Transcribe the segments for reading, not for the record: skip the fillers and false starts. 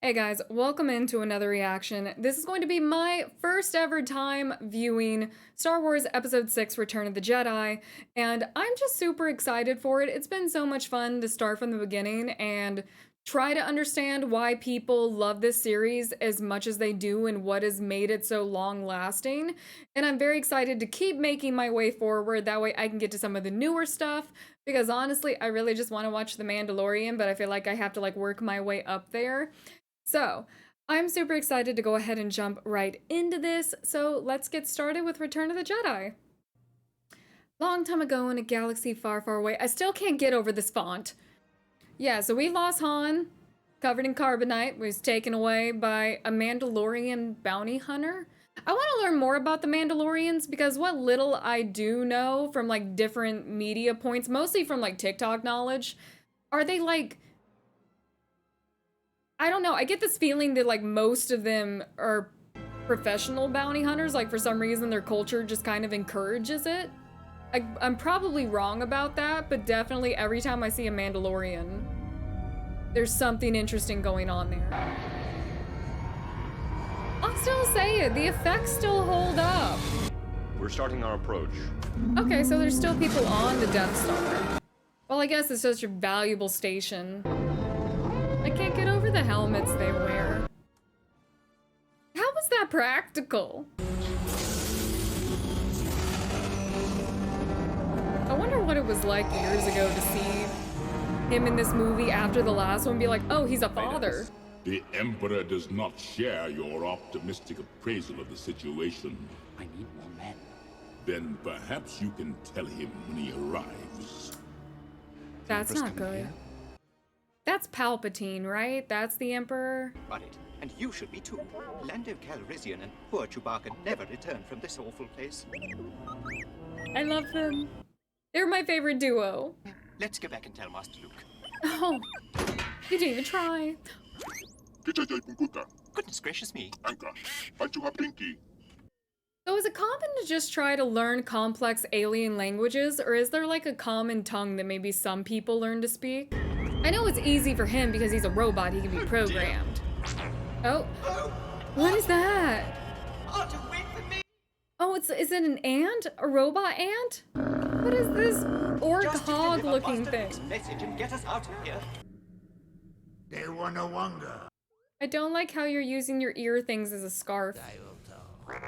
Hey guys, welcome into another reaction. This is going to be my first ever time viewing Star Wars Episode 6 Return of the Jedi, and I'm just super excited for it. It's been so much fun to start from the beginning and try to understand why people love this series as much as they do and what has made it so long lasting. And I'm very excited to keep making my way forward. That way I can get to some of the newer stuff, because honestly, I really just want to watch The Mandalorian, but I feel like I have to work my way up there. So, I'm super excited to go ahead and jump right into this, so let's get started with Return of the Jedi. Long time ago in a galaxy far, far away. I still can't get over this font. Yeah, so we lost Han, covered in carbonite, was taken away by a Mandalorian bounty hunter. I want to learn more about the Mandalorians, because what little I do know from different media points, mostly from TikTok knowledge, are they I don't know, I get this feeling that most of them are professional bounty hunters, for some reason their culture just kind of encourages it. I'm probably wrong about that, but definitely every time I see a Mandalorian, there's something interesting going on there. I'll still say it, the effects still hold up. We're starting our approach. Okay, so there's still people on the Death Star. Well, I guess it's such a valuable station. I can't get over the helmets they wear. How was that practical? I wonder what it was like years ago to see him in this movie after the last one be like, oh, he's a father. The Emperor does not share your optimistic appraisal of the situation. I need more men. Then perhaps you can tell him when he arrives. That's not good. That's Palpatine, right? That's the Emperor? Got it. And you should be too. Lando Calrissian and poor Chewbacca never return from this awful place. I love them. They're my favorite duo. Let's go back and tell Master Luke. Oh, you didn't even try. Goodness gracious me. So is it common to just try to learn complex alien languages, or is there a common tongue that maybe some people learn to speak? I know it's easy for him because he's a robot, he can be programmed. Oh, what is that? Wait for me. Oh, is it an ant? A robot ant? What is this orc hog looking thing? Message and get us out of here. I don't like how you're using your ear things as a scarf.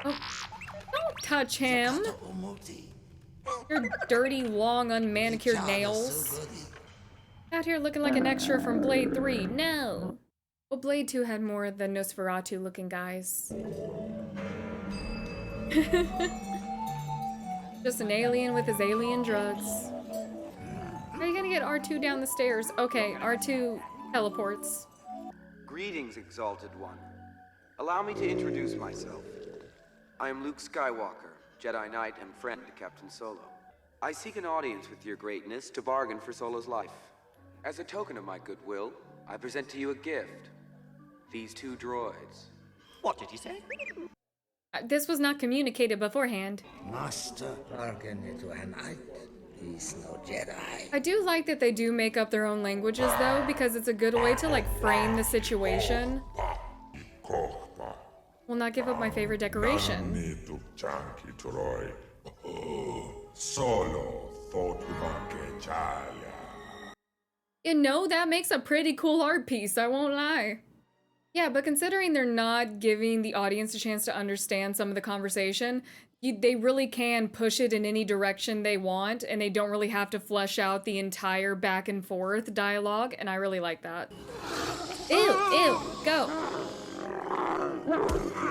Oh, don't touch him. Your dirty, long, unmanicured nails. Out here looking like an extra from Blade 3. No. Well, Blade 2 had more of the Nosferatu looking guys. Just an alien with his alien drugs. How are you gonna get R2 down the stairs? Okay, R2 teleports. Greetings, Exalted One. Allow me to introduce myself. I am Luke Skywalker, Jedi Knight and friend to Captain Solo. I seek an audience with your greatness to bargain for Solo's life. As a token of my goodwill, I present to you a gift. These two droids. What did he say? This was not communicated beforehand. Master bargain into a knight. He's no Jedi. I do like that they do make up their own languages though, because it's a good way to frame the situation. Will not give up my favorite decoration. You know, that makes a pretty cool art piece, I won't lie. Yeah, but considering they're not giving the audience a chance to understand some of the conversation, they really can push it in any direction they want, and they don't really have to flesh out the entire back and forth dialogue, and I really like that. Ew, ew, go.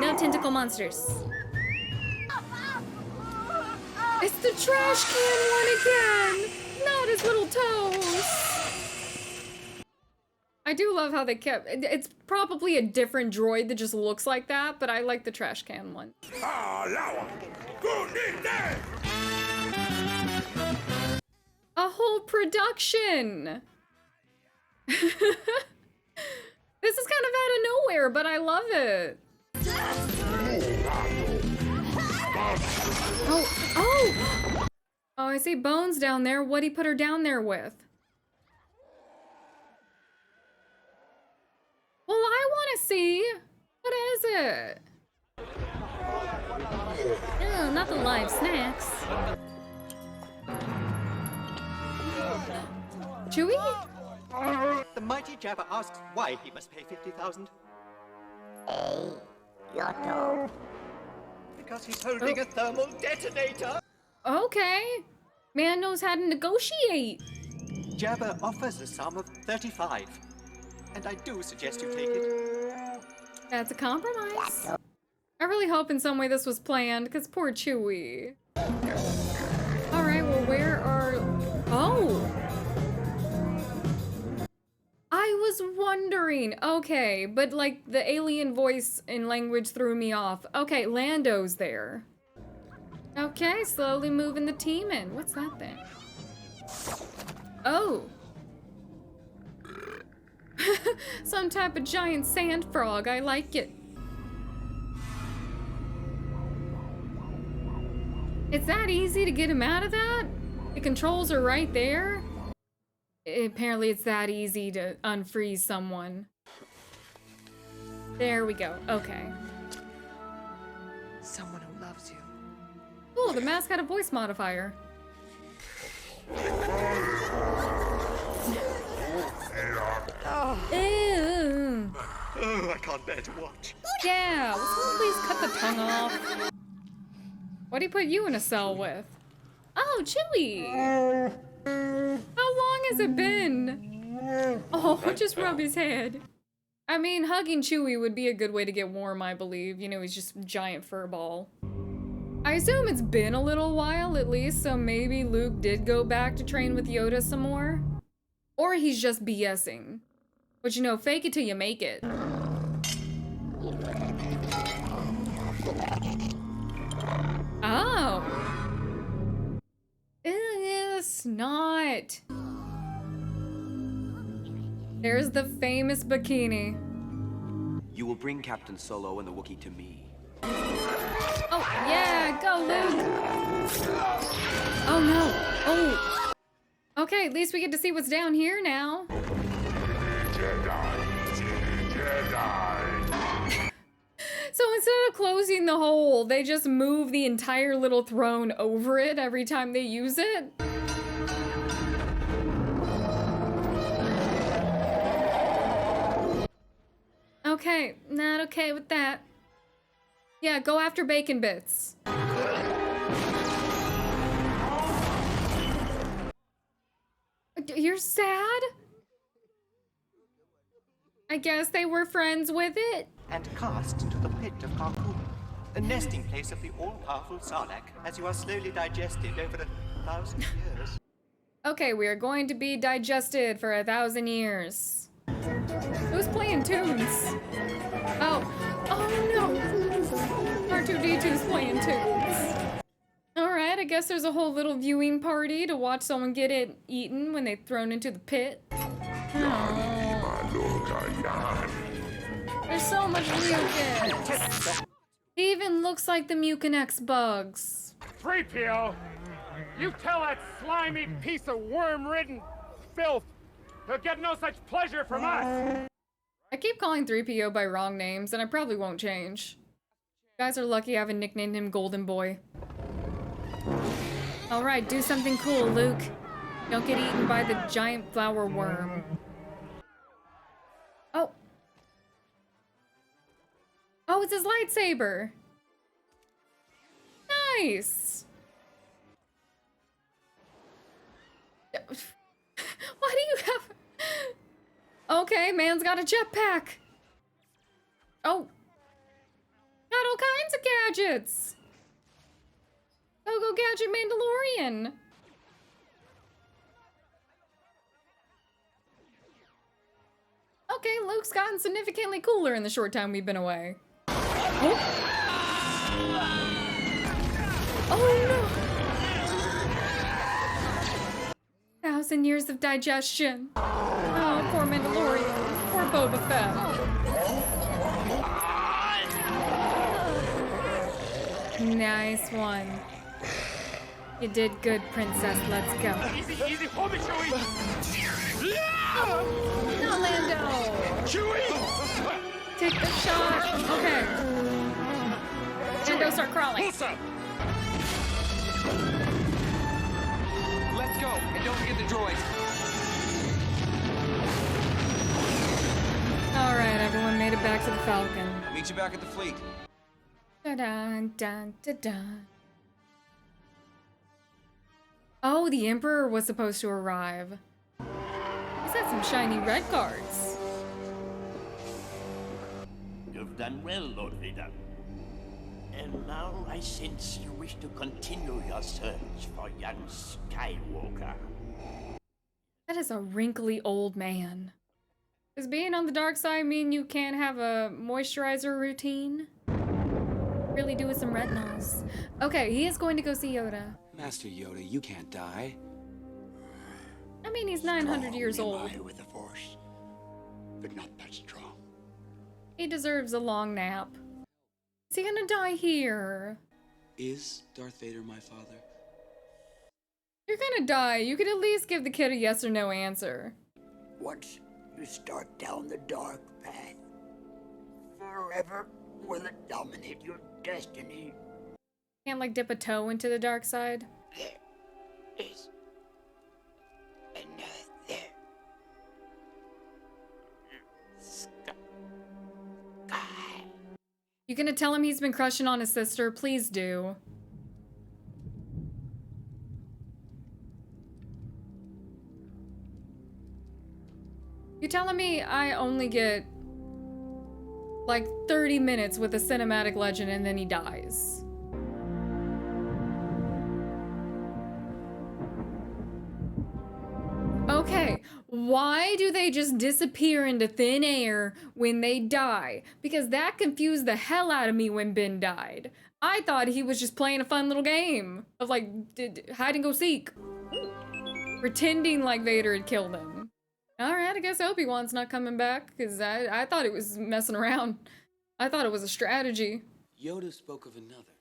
No tentacle monsters. It's the trash can one again! Not his little toes! I do love how they kept, it's probably a different droid that just looks like that, but I like the trash can one. A whole production! This is kind of out of nowhere, but I love it. Oh, I see Bones down there. What'd he put her down there with? Well, I want to see. What is it? Oh, not the live snacks. Chewie? The mighty Jabba asks why he must pay 50,000. Yoda. Because he's holding a thermal detonator. Okay. Man knows how to negotiate. Jabba offers a sum of 35. And I do suggest you take it. That's a compromise. I really hope in some way this was planned, because poor Chewie. Alright, well, where are... Oh! I was wondering. Okay, but like the alien voice and language threw me off. Okay, Lando's there. Okay, slowly moving the team in. What's that thing? Oh. Some type of giant sand frog. I like it. It's that easy to get him out of that? The controls are right there? Apparently it's that easy to unfreeze someone. There we go. Okay. Someone who loves you. Oh, the mask had a voice modifier. Ew. Oh, I can't bear to watch. Yeah, will someone please cut the tongue off? What do you put you in a cell with? Oh, Chewie! How long has it been? Oh, just rub his head. I mean, hugging Chewie would be a good way to get warm, I believe. You know, he's just a giant fur ball. I assume it's been a little while at least, so maybe Luke did go back to train with Yoda some more. Or he's just BSing. But you know, fake it till you make it. Oh. Ew, snot. There's the famous bikini. You will bring Captain Solo and the Wookiee to me. Oh, yeah, go, Luke. Oh, no. Oh. Okay, at least we get to see what's down here now. So instead of closing the hole, they just move the entire little throne over it every time they use it? Okay, not okay with that. Yeah, go after bacon bits. You're sad? I guess they were friends with it? And cast into the pit of Cancun, the nesting place of the all-powerful Sarlacc, as you are slowly digested over 1,000 years. Okay, we are going to be digested for 1,000 years. Who's playing tunes? Oh, oh no! R2-D2's playing tunes. Alright, I guess there's a whole little viewing party to watch someone get it eaten when they're thrown into the pit. There's so much mucus. It even looks like the Mucinex bugs. 3PO, you tell that slimy piece of worm-ridden filth he'll get no such pleasure from us. I keep calling 3PO by wrong names, and I probably won't change. You guys are lucky I haven't nicknamed him Golden Boy. Alright, do something cool, Luke. Don't get eaten by the giant flower worm. Oh. Oh, it's his lightsaber. Nice. Why do you have... Okay, man's got a jetpack. Oh. Got all kinds of gadgets. Go Gadget Mandalorian. Okay, Luke's gotten significantly cooler in the short time we've been away. Oh, oh no! 1,000 years of digestion. Oh, poor Mandalorian. Poor Boba Fett. Nice one. You did good, princess. Let's go. Easy, hold it, Chewie. No, Lando. Chewie! take the shot. Okay. And go start crawling. What's up? Let's go, and don't forget the droids. All right, everyone made it back to the Falcon. Meet you back at the fleet. Da-dun, dun, da-dun. Oh, the Emperor was supposed to arrive. He's got some shiny red cards. You've done well, Lord Vader. And now I sense you wish to continue your search for young Skywalker. That is a wrinkly old man. Does being on the dark side mean you can't have a moisturizer routine? Really do with some retinols. Okay, he is going to go see Yoda. Master Yoda, you can't die. I mean, he's 900 years Strong old. am I with the Force, but not that strong. He deserves a long nap. Is he gonna die here? Is Darth Vader my father? You're gonna die. You could at least give the kid a yes or no answer. Once you start down the dark path, forever will it dominate your destiny. Can't like dip a toe into the dark side. There is another sky. You gonna tell him he's been crushing on his sister? Please do. You telling me I only get like 30 minutes with a cinematic legend and then he dies? Okay, why do they just disappear into thin air when they die? Because that confused the hell out of me when Ben died. I thought he was just playing a fun little game of like hide and go seek. Pretending like Vader had killed him. Alright, I guess Obi-Wan's not coming back because I thought it was messing around. I thought it was a strategy. Yoda spoke of another.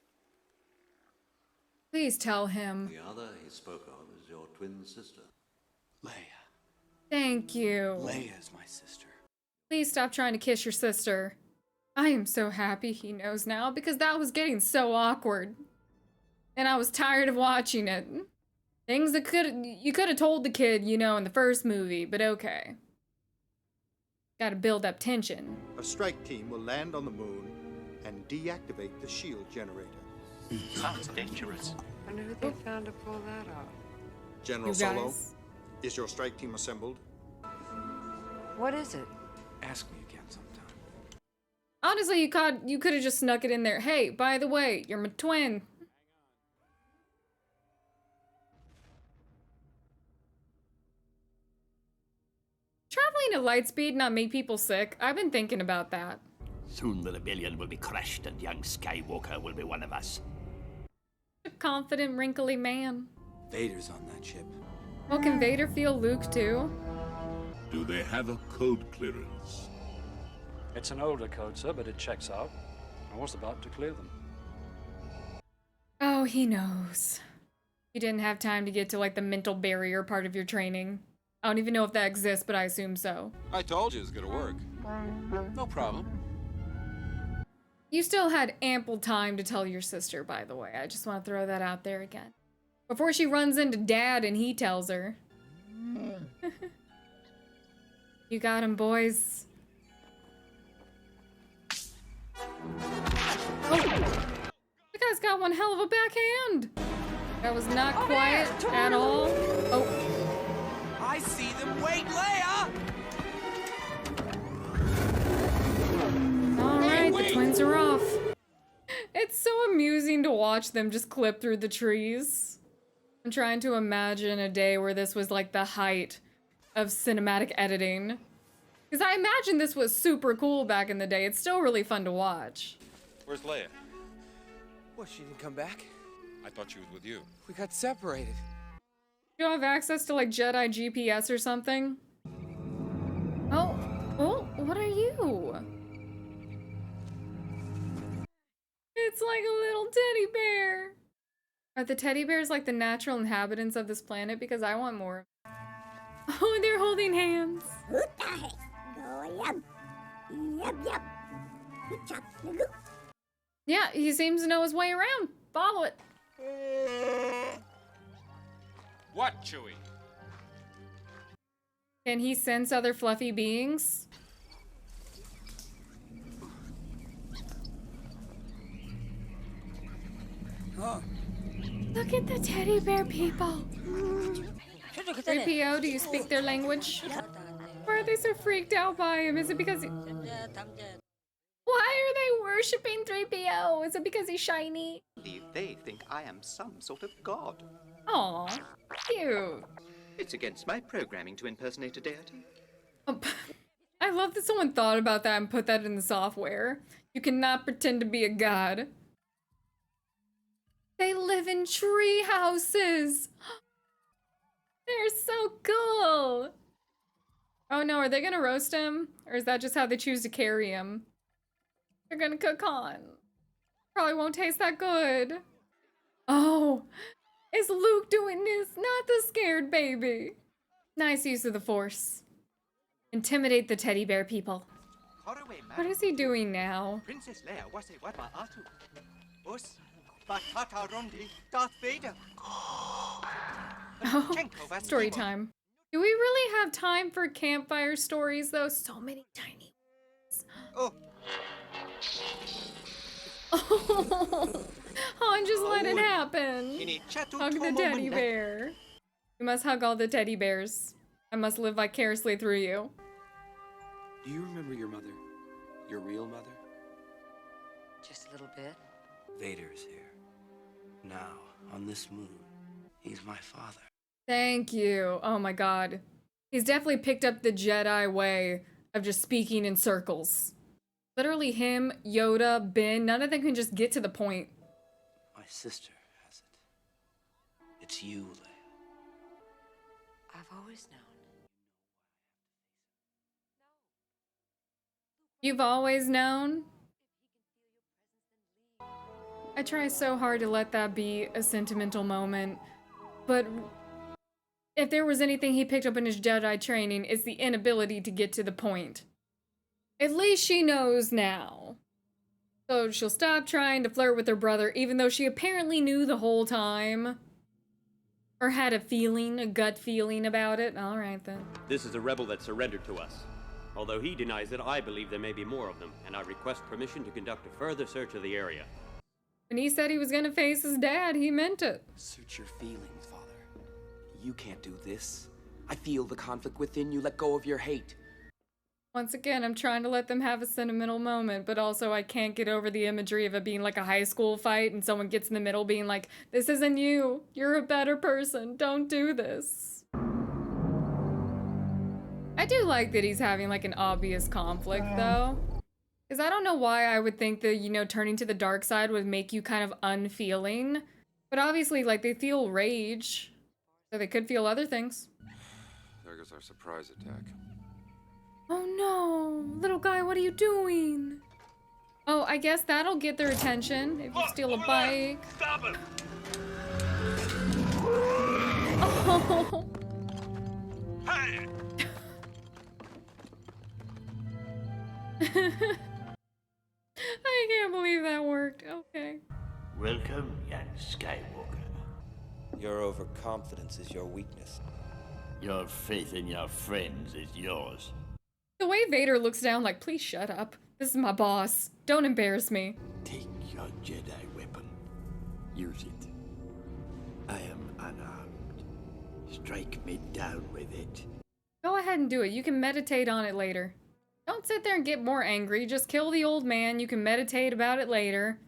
Please tell him. The other he spoke of is your twin sister. Leia. Thank you. Leia's my sister. Please stop trying to kiss your sister. I am so happy he knows now because that was getting so awkward. And I was tired of watching it. Things that you could have told the kid, you know, in the first movie, but okay. Gotta build up tension. A strike team will land on the moon and deactivate the shield generator. Sounds dangerous. I wonder who they found to pull that off. General You Solo, guys. is your strike team assembled? What is it? Ask me again sometime. Honestly, you could have just snuck it in there. Hey, by the way, you're my twin. Traveling at light speed not make people sick? I've been thinking about that. Soon the rebellion will be crushed and young Skywalker will be one of us. A confident, wrinkly man. Vader's on that ship. Well, can Vader feel Luke too? Do they have a code clearance? It's an older code, sir, but it checks out. I was about to clear them. Oh, he knows. You didn't have time to get to like the mental barrier part of your training. I don't even know if that exists, but I assume so. I told you it was gonna work. No problem. You still had ample time to tell your sister, by the way. I just want to throw that out there again. Before she runs into Dad and he tells her. You got him, boys. Oh! The guy's got one hell of a backhand! That was not quiet at all. Oh. I see them. Wait, Leia! Alright, the twins are off. It's so amusing to watch them just clip through the trees. I'm trying to imagine a day where this was like the height of cinematic editing. Because I imagine this was super cool back in the day. It's still really fun to watch. Where's Leia? Well, she didn't come back. I thought she was with you. We got separated. Do you have access to like Jedi GPS or something? Oh, what are you? It's like a little teddy bear. Are the teddy bears like the natural inhabitants of this planet? Because I want more. Oh, they're holding hands. Yeah, he seems to know his way around. Follow it. What, Chewie? Can he sense other fluffy beings? Look at the teddy bear people. 3PO, do you speak their language? Why are they so freaked out by him? Is it because he... Why are they worshipping 3PO? Is it because he's shiny? They think I am some sort of god. Aw, cute. It's against my programming to impersonate a deity. Oh, I love that someone thought about that and put that in the software. You cannot pretend to be a god. They live in tree houses. They're so cool. Oh no, are they gonna roast him? Or is that just how they choose to carry him? They're gonna cook Han. Probably won't taste that good. Oh, is Luke doing this? Not the scared baby. Nice use of the Force. Intimidate the teddy bear people. What is he doing now? Princess Leia was a wapa atu. Us batata rondi Darth Vader. Oh, story time. Do we really have time for campfire stories though? So many tiny ones. Oh. Oh, Han, just let it happen. Hug the teddy bear. You must hug all the teddy bears. I must live vicariously through you. Do you remember your mother? Your real mother? Just a little bit. Vader's here. Now, on this moon. He's my father. Thank you. Oh my god. He's definitely picked up the Jedi way of just speaking in circles. Literally him, Yoda, Ben, none of them can just get to the point. My sister has it. It's you, Leia. I've always known. You've always known? I try so hard to let that be a sentimental moment, but if there was anything he picked up in his Jedi training, it's the inability to get to the point. At least she knows now. So she'll stop trying to flirt with her brother, even though she apparently knew the whole time. Or had a feeling, a gut feeling about it. Alright then. This is a rebel that surrendered to us. Although he denies it, I believe there may be more of them, and I request permission to conduct a further search of the area. When he said he was gonna face his dad, he meant it. Search your feelings, Father. You can't do this. I feel the conflict within you. Let go of your hate. Once again, I'm trying to let them have a sentimental moment, but also I can't get over the imagery of it being like a high school fight and someone gets in the middle being like, this isn't you. You're a better person. Don't do this. I do like that he's having like an obvious conflict though. Because I don't know why I would think that, you know, turning to the dark side would make you kind of unfeeling. But obviously, like, they feel rage. So they could feel other things. There goes our surprise attack. Oh no, little guy, what are you doing? Oh, I guess that'll get their attention if you steal a bike. Stop it! Oh. Hey! I can't believe that worked. Okay. Welcome, young Skywalker. Your overconfidence is your weakness. Your faith in your friends is yours. The way Vader looks down like, please shut up. This is my boss. Don't embarrass me. Take your Jedi weapon. Use it. I am unarmed. Strike me down with it. Go ahead and do it. You can meditate on it later. Don't sit there and get more angry. Just kill the old man. You can meditate about it later.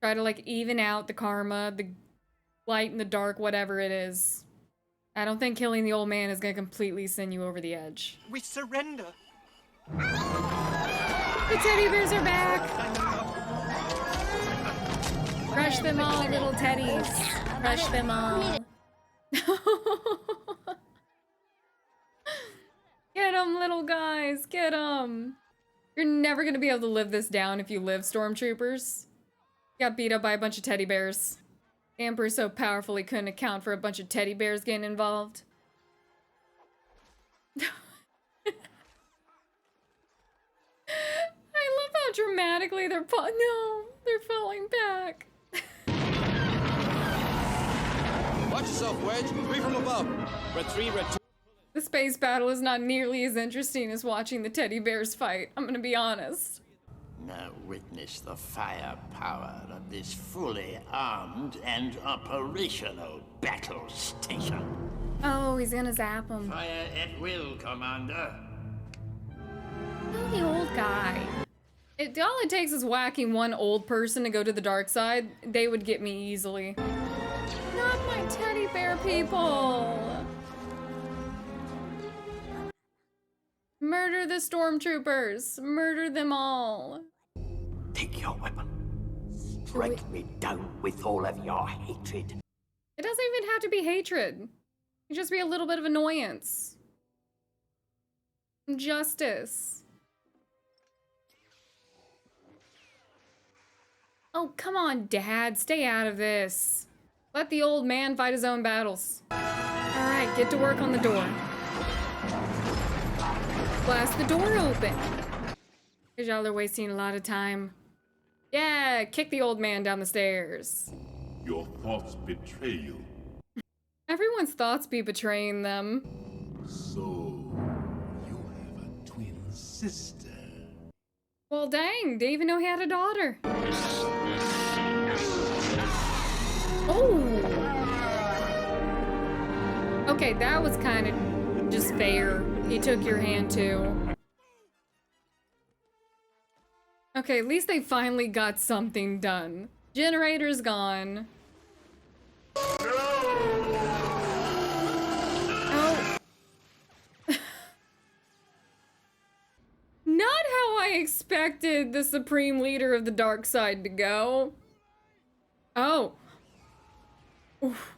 Try to, like, even out the karma, the light and the dark, whatever it is. I don't think killing the old man is gonna completely send you over the edge. We surrender. The teddy bears are back! Crush them all, little teddies. Crush them all. Get them, little guys. Get them. You're never gonna be able to live this down if you live, stormtroopers. Got beat up by a bunch of teddy bears. The Emperor's so powerful he couldn't account for a bunch of teddy bears getting involved. dramatically they're they're falling back. Watch yourself, Wedge. 3 from above. Red 3, red 2. The space battle is not nearly as interesting as watching the teddy bears fight. I'm gonna be honest. Now witness the firepower of this fully armed and operational battle station. Oh, he's gonna zap him. Fire at will, Commander. Oh, the old guy. All it takes is whacking one old person to go to the dark side. They would get me easily. Not my teddy bear people. Murder the stormtroopers. Murder them all. Take your weapon. Strike me down with all of your hatred. It doesn't even have to be hatred. It can just be a little bit of annoyance. Justice. Oh, come on, Dad. Stay out of this. Let the old man fight his own battles. Alright, get to work on the door. Blast the door open. Because y'all are wasting a lot of time. Yeah, kick the old man down the stairs. Your thoughts betray you. Everyone's thoughts be betraying them. So, you have a twin sister. Well, dang, didn't even know he had a daughter. Oh! Okay, that was kind of just fair. He took your hand too. Okay, at least they finally got something done. Generator's gone. Oh. Not how I expected the supreme leader of the dark side to go. Oh. Oof.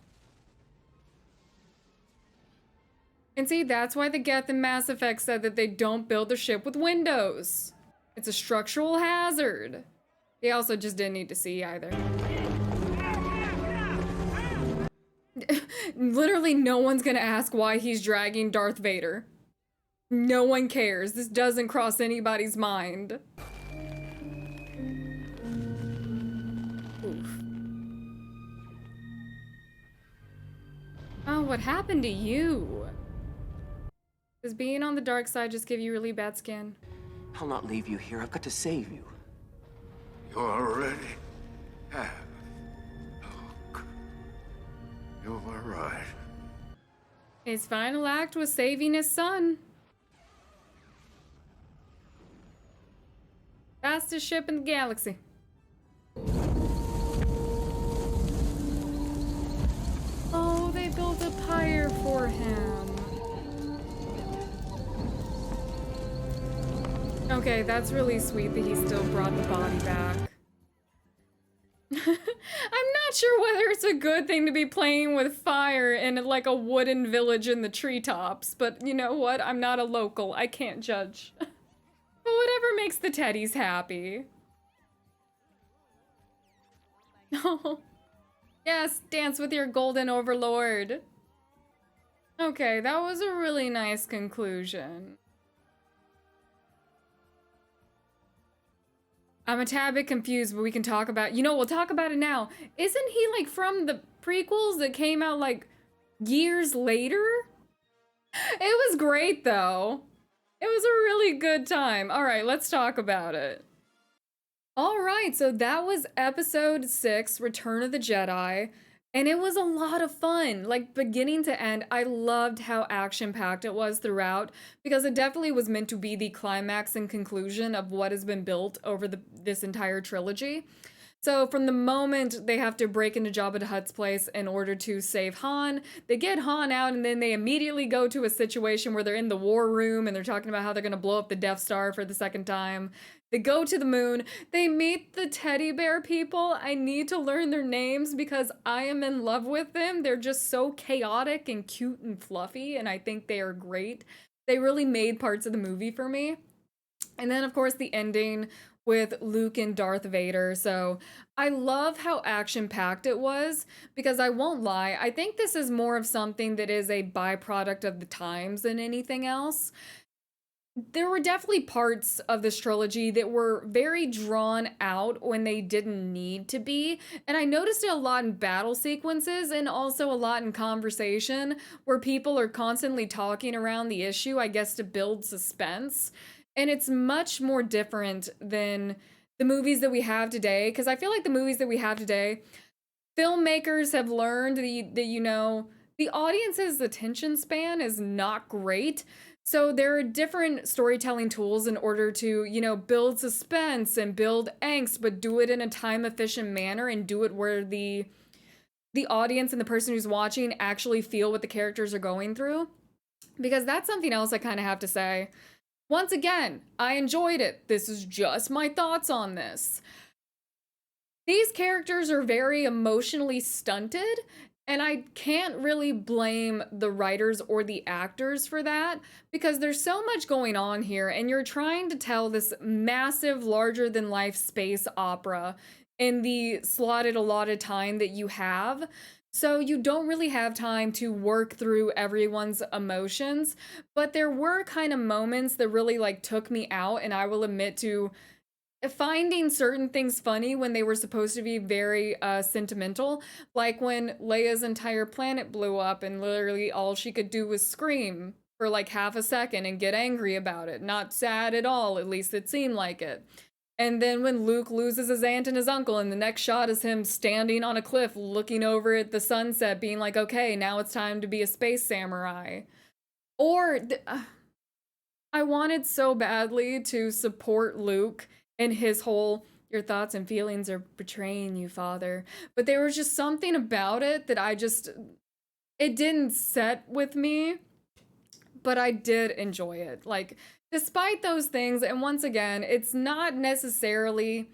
And see, that's why the Geth in Mass Effect said that they don't build their ship with windows. It's a structural hazard. They also just didn't need to see either. Literally no one's gonna ask why he's dragging Darth Vader. No one cares. This doesn't cross anybody's mind. Oof. Oh, what happened to you? Does being on the dark side just give you really bad skin? I'll not leave you here. I've got to save you. You already have. Look. You were right. His final act was saving his son. Fastest ship in the galaxy. Oh, they built a pyre for him. Okay, that's really sweet that he still brought the body back. I'm not sure whether it's a good thing to be playing with fire in like a wooden village in the treetops, but you know what? I'm not a local. I can't judge. But whatever makes the teddies happy. Oh. Yes, dance with your golden overlord. Okay, that was a really nice conclusion. I'm a tad bit confused, but we can talk about, you know, we'll talk about it now. Isn't he like from the prequels that came out like years later? It was great though. It was a really good time. All right, let's talk about it. All right, so that was episode 6, Return of the Jedi. And it was a lot of fun, like beginning to end. I loved how action-packed it was throughout because it definitely was meant to be the climax and conclusion of what has been built over this entire trilogy. So from the moment they have to break into Jabba the Hutt's place in order to save Han, they get Han out and then they immediately go to a situation where they're in the war room and they're talking about how they're going to blow up the Death Star for the second time. They go to the moon. They meet the teddy bear people. I need to learn their names because I am in love with them. They're just so chaotic and cute and fluffy, and I think they are great. They really made parts of the movie for me. And then, of course, the ending with Luke and Darth Vader. So I love how action-packed it was because I won't lie, I think this is more of something that is a byproduct of the times than anything else. there were definitely parts of this trilogy that were very drawn out when they didn't need to be. And I noticed it a lot in battle sequences and also a lot in conversation where people are constantly talking around the issue, I guess, to build suspense. And it's much more different than the movies that we have today. Because I feel like the movies that we have today, filmmakers have learned that, you know, the audience's attention span is not great. So there are different storytelling tools in order to, you know, build suspense and build angst, but do it in a time efficient manner and do it where the audience and the person who's watching actually feel what the characters are going through. Because that's something else I kind of have to say. Once again, I enjoyed it. This is just my thoughts on this. These characters are very emotionally stunted, and I can't really blame the writers or the actors for that because there's so much going on here, and you're trying to tell this massive, larger than life space opera in the slotted allotted time that you have. So you don't really have time to work through everyone's emotions, but there were kind of moments that really like took me out, and I will admit to finding certain things funny when they were supposed to be very sentimental, like when Leia's entire planet blew up and literally all she could do was scream for like half a second and get angry about it. Not sad at all, at least it seemed like it. And then when Luke loses his aunt and his uncle, and the next shot is him standing on a cliff looking over at the sunset being like, okay, now it's time to be a space samurai. Or I wanted so badly to support Luke and his whole, your thoughts and feelings are betraying you, father. But there was just something about it that it didn't set with me, but I did enjoy it. Like, despite those things, and once again, it's not necessarily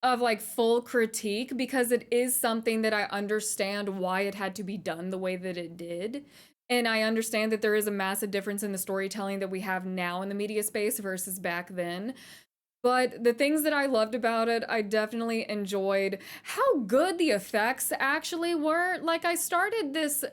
of like full critique because it is something that I understand why it had to be done the way that it did. And I understand that there is a massive difference in the storytelling that we have now in the media space versus back then. But the things that I loved about it, I definitely enjoyed how good the effects actually were. Like, I started this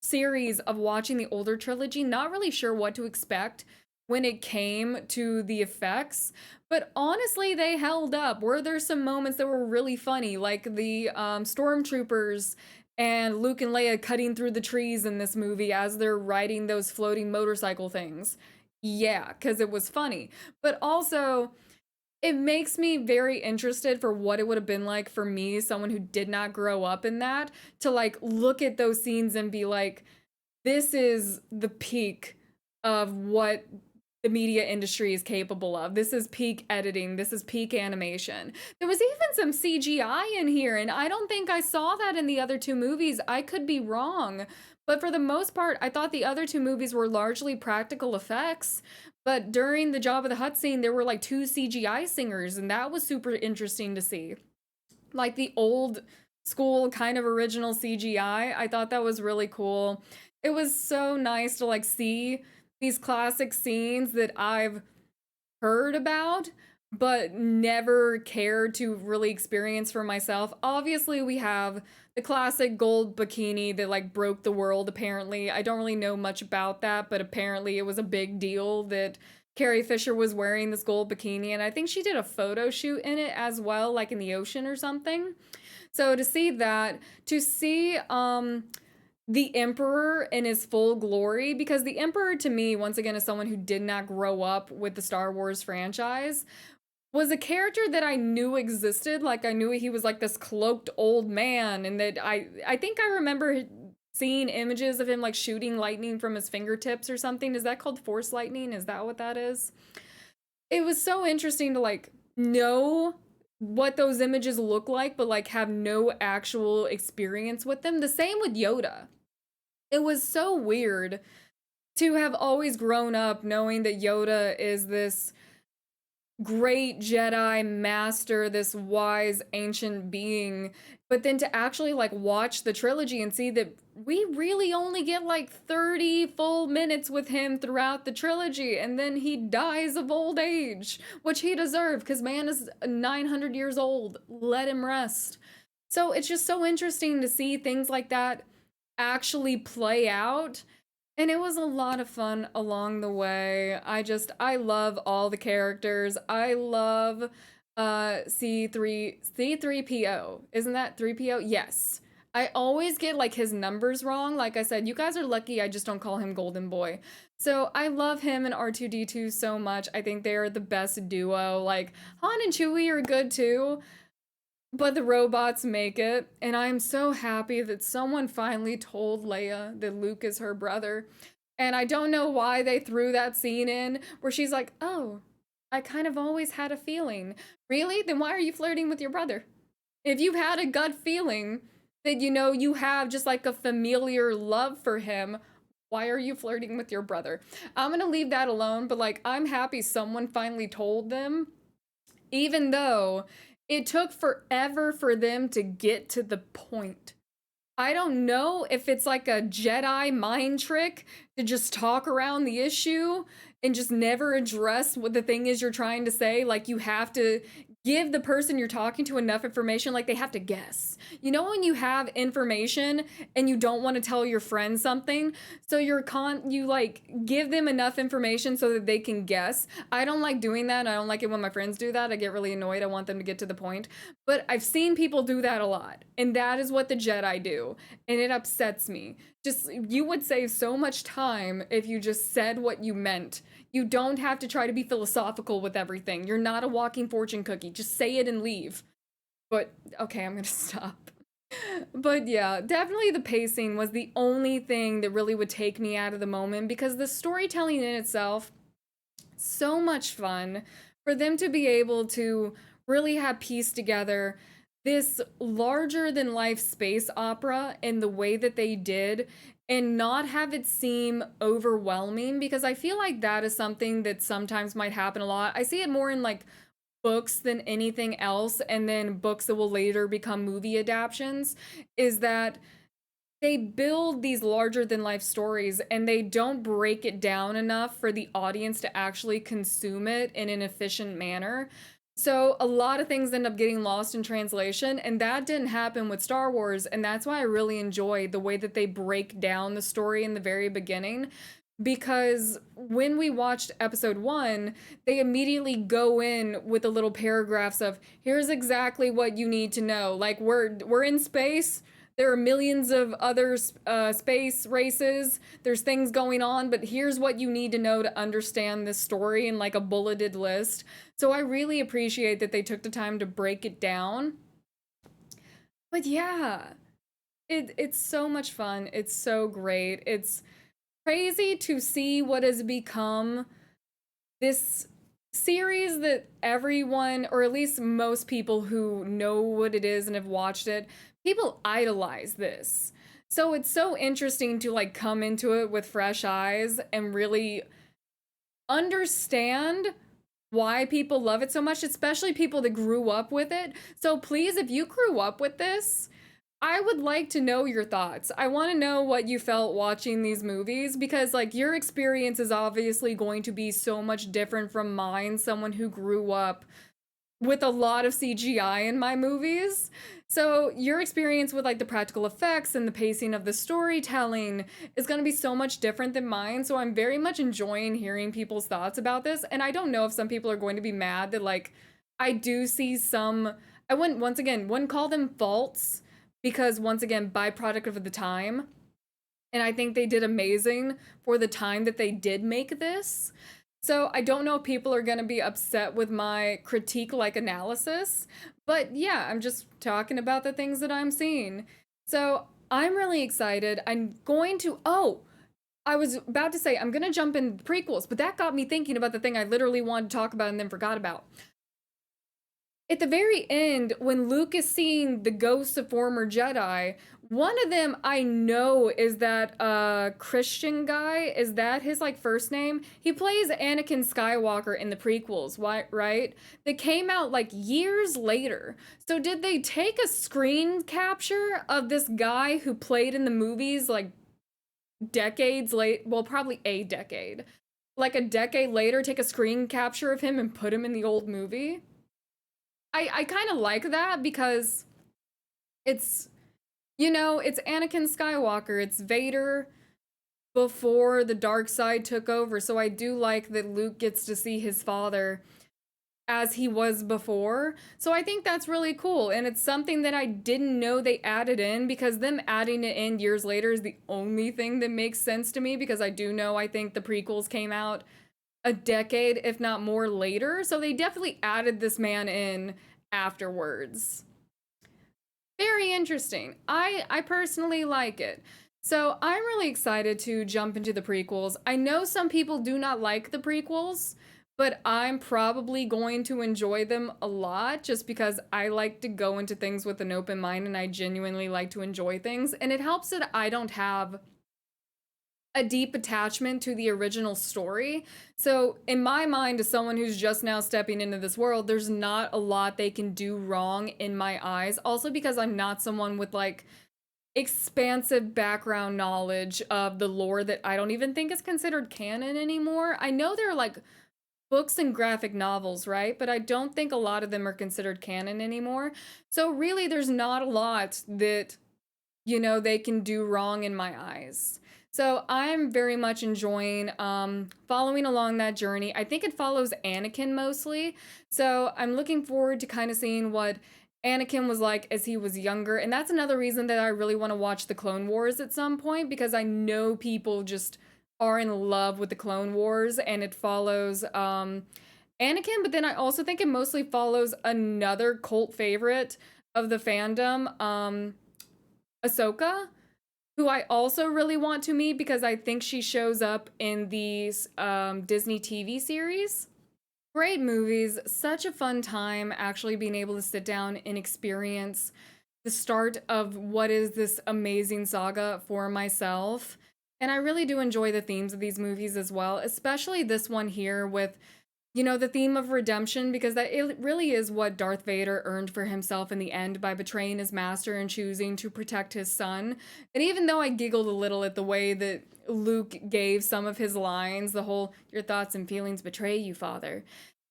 series of watching the older trilogy, not really sure what to expect when it came to the effects, but honestly, they held up. Were there some moments that were really funny, like the stormtroopers and Luke and Leia cutting through the trees in this movie as they're riding those floating motorcycle things? Yeah, because it was funny. But also, it makes me very interested for what it would have been like for me, someone who did not grow up in that, to like look at those scenes and be like, this is the peak of what the media industry is capable of. This is peak editing. This is peak animation. There was even some CGI in here, and I don't think I saw that in the other two movies. I could be wrong. But for the most part, I thought the other two movies were largely practical effects. But during the Jabba the Hutt scene, there were like 2 CGI singers, and that was super interesting to see. Like the old school kind of original CGI. I thought that was really cool. It was so nice to like see these classic scenes that I've heard about but never cared to really experience for myself. Obviously, we have the classic gold bikini that like broke the world, apparently. I don't really know much about that, but apparently it was a big deal that Carrie Fisher was wearing this gold bikini, and I think she did a photo shoot in it as well, like in the ocean or something. So to see that, to see the Emperor in his full glory, because the Emperor to me, once again, is someone who did not grow up with the Star Wars franchise, was a character that I knew existed. Like, I knew he was like this cloaked old man, and that I think I remember seeing images of him like shooting lightning from his fingertips or something. Is that called force lightning? Is that what that is? It was so interesting to like know what those images look like, but like have no actual experience with them. The same with Yoda. It was so weird to have always grown up knowing that Yoda is this great Jedi master, this wise ancient being, but then to actually like watch the trilogy and see that we really only get like 30 full minutes with him throughout the trilogy, and then he dies of old age, which he deserved because man is 900 years old. Let him rest. So it's just so interesting to see things like that actually play out And it was a lot of fun along the way. I love all the characters. I love C3PO. Isn't that 3PO? Yes. I always get like his numbers wrong. Like I said, you guys are lucky I just don't call him Golden Boy. So I love him and R2D2 so much. I think they are the best duo. Like Han and Chewie are good too, but the robots make it, and I'm so happy that someone finally told Leia that Luke is her brother. And I don't know why they threw that scene in where she's like, "Oh, I kind of always had a feeling." Really? Then why are you flirting with your brother? If you've had a gut feeling that you know you have just like a familiar love for him, why are you flirting with your brother? I'm gonna leave that alone, but like, I'm happy someone finally told them, even though it took forever for them to get to the point. I don't know if it's like a Jedi mind trick to just talk around the issue and just never address what the thing is you're trying to say. Like, you have to give the person you're talking to enough information, like they have to guess. You know, when you have information and you don't want to tell your friend something, so you like give them enough information so that they can guess. I don't like doing that. I don't like it when my friends do that. I get really annoyed. I want them to get to the point. But I've seen people do that a lot, and that is what the Jedi do, and it upsets me. Just, you would save so much time if you just said what you meant. You don't have to try to be philosophical with everything. You're not a walking fortune cookie. Just say it and leave. But, okay, I'm gonna stop. But yeah, definitely the pacing was the only thing that really would take me out of the moment, because the storytelling in itself, so much fun. For them to be able to really have pieced together this larger than life space opera in the way that they did, and not have it seem overwhelming, because I feel like that is something that sometimes might happen a lot. I see it more in like books than anything else, and then books that will later become movie adaptations, is that they build these larger than life stories and they don't break it down enough for the audience to actually consume it in an efficient manner. So a lot of things end up getting lost in translation, and that didn't happen with Star Wars, and that's why I really enjoy the way that they break down the story in the very beginning. Because when we watched episode 1, they immediately go in with the little paragraphs of, here's exactly what you need to know. Like, we're in space. There are millions of other space races. There's things going on, but here's what you need to know to understand this story in like a bulleted list. So I really appreciate that they took the time to break it down. But yeah, it's so much fun. It's so great. It's crazy to see what has become this series that everyone, or at least most people who know what it is and have watched it, people idolize this. So it's so interesting to like come into it with fresh eyes and really understand why people love it so much, especially people that grew up with it. So please, if you grew up with this, I would like to know your thoughts. I want to know what you felt watching these movies, because like your experience is obviously going to be so much different from mine, someone who grew up with a lot of CGI in my movies. So your experience with like the practical effects and the pacing of the storytelling is going to be so much different than mine. So I'm very much enjoying hearing people's thoughts about this. And I don't know if some people are going to be mad that like I do see some, I wouldn't call them faults, because once again, byproduct of the time. And I think they did amazing for the time that they did make this. So I don't know if people are going to be upset with my critique-like analysis, but yeah, I'm just talking about the things that I'm seeing. So I'm really excited. I was about to say, I'm going to jump in prequels, but that got me thinking about the thing I literally wanted to talk about and then forgot about. At the very end, when Luke is seeing the ghosts of former Jedi, one of them I know is that Christian guy. Is that his like first name? He plays Anakin Skywalker in the prequels, right? They came out like years later. So did they take a screen capture of this guy who played in the movies like decades late? Well, probably a decade. Like a decade later, take a screen capture of him and put him in the old movie? I kind of like that, because it's, you know, it's Anakin Skywalker, it's Vader, before the dark side took over. So I do like that Luke gets to see his father as he was before. So I think that's really cool. And it's something that I didn't know they added in, because them adding it in years later is the only thing that makes sense to me, because I do know I think the prequels came out a decade, if not more, later. So they definitely added this man in afterwards. Very interesting. I personally like it. So I'm really excited to jump into the prequels. I know some people do not like the prequels, but I'm probably going to enjoy them a lot, just because I like to go into things with an open mind and I genuinely like to enjoy things. And it helps that I don't have a deep attachment to the original story. So in my mind, as someone who's just now stepping into this world, there's not a lot they can do wrong in my eyes. Also because I'm not someone with like expansive background knowledge of the lore that I don't even think is considered canon anymore. I know there are like books and graphic novels, right? But I don't think a lot of them are considered canon anymore. So really there's not a lot that, you know, they can do wrong in my eyes. So I'm very much enjoying following along that journey. I think it follows Anakin mostly. So I'm looking forward to kind of seeing what Anakin was like as he was younger. And that's another reason that I really want to watch the Clone Wars at some point, because I know people just are in love with the Clone Wars, and it follows Anakin, but then I also think it mostly follows another cult favorite of the fandom, Ahsoka, who I also really want to meet because I think she shows up in these Disney TV series. Great movies, such a fun time actually being able to sit down and experience the start of what is this amazing saga for myself. And I really do enjoy the themes of these movies as well, especially this one here with, you know, the theme of redemption, because that it really is what Darth Vader earned for himself in the end by betraying his master and choosing to protect his son. And even though I giggled a little at the way that Luke gave some of his lines, the whole, your thoughts and feelings betray you, father.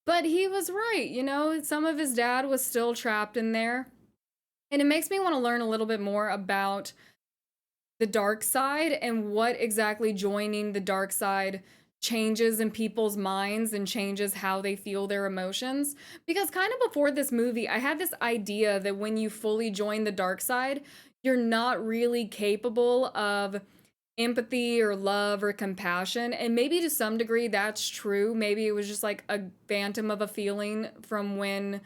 But he was right, you know, some of his dad was still trapped in there. And it makes me want to learn a little bit more about the dark side and what exactly joining the dark side changes in people's minds and changes how they feel their emotions. Because kind of before this movie, I had this idea that when you fully join the dark side, you're not really capable of empathy or love or compassion. And maybe to some degree that's true. Maybe it was just like a phantom of a feeling from when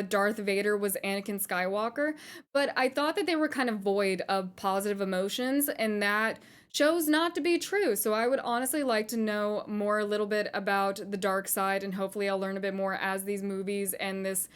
Darth Vader was Anakin Skywalker, but I thought that they were kind of void of positive emotions, and that shows not to be true. So I would honestly like to know more a little bit about the dark side, and hopefully I'll learn a bit more as these movies and this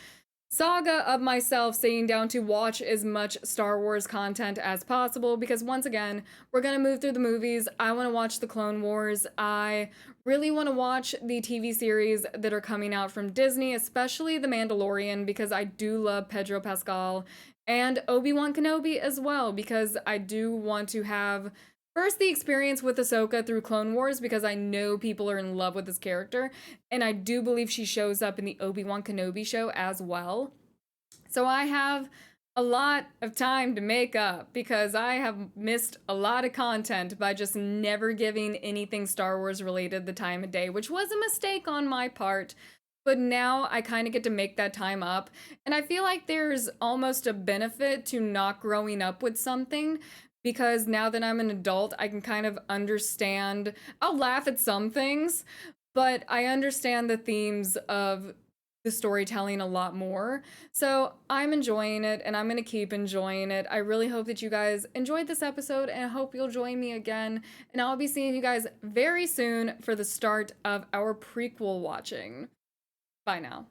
saga of myself sitting down to watch as much Star Wars content as possible, because once again, we're gonna move through the movies. I want to watch the Clone Wars. I really want to watch the TV series that are coming out from Disney, especially The Mandalorian, because I do love Pedro Pascal, and Obi-Wan Kenobi as well, because I do want to have first, the experience with Ahsoka through Clone Wars, because I know people are in love with this character, and I do believe she shows up in the Obi-Wan Kenobi show as well. So I have a lot of time to make up, because I have missed a lot of content by just never giving anything Star Wars related the time of day, which was a mistake on my part. But now I kind of get to make that time up. And I feel like there's almost a benefit to not growing up with something, because now that I'm an adult, I can kind of understand. I'll laugh at some things, but I understand the themes of the storytelling a lot more. So I'm enjoying it, and I'm going to keep enjoying it. I really hope that you guys enjoyed this episode, and I hope you'll join me again. And I'll be seeing you guys very soon for the start of our prequel watching. Bye now.